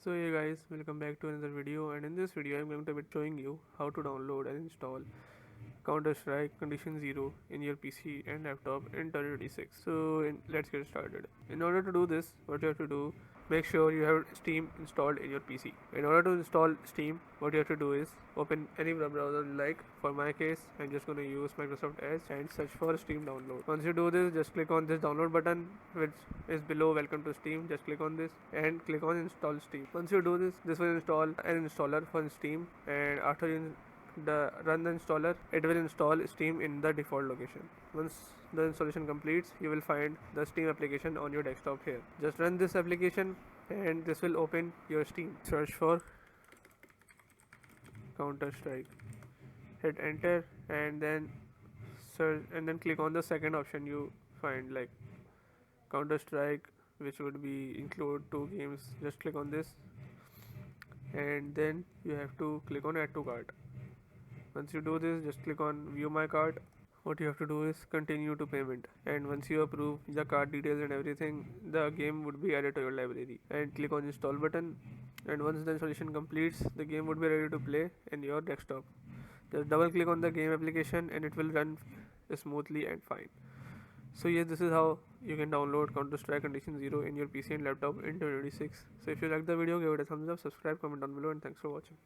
So hey guys, welcome back to another video, and in this video I'm going to be showing you how to download and install Counter-Strike Condition Zero in your PC and laptop in 2026. Let's get started. In order to do this, what you have to do, make sure you have Steam installed in your PC. In order to install Steam, what you have to do is open any web browser you like. For my case, I'm just going to use Microsoft Edge and search for Steam download. Once you do this, just click on this download button which is below welcome to Steam. Just click on this and click on install Steam. Once you do this, this will install an installer for Steam, and after you run the installer, it will install Steam in the default location. Once the installation completes, you will find the Steam application on your desktop here. Just run this application and this will open your Steam. Search for Counter-Strike, hit enter, and then search and then click on the second option you find, like Counter-Strike, which would be include two games. Just click on this and then you have to click on add to cart. Once you do this, just click on view my cart. What you have to do is continue to payment, and once you approve the card details and everything, the game would be added to your library. And click on install button, and once the installation completes, the game would be ready to play in your desktop. Just double click on the game application and it will run smoothly and fine. So yes, this is how you can download Counter-Strike Condition Zero in your PC and laptop in 2026. So if you like the video, give it a thumbs up, subscribe, comment down below, and thanks for watching.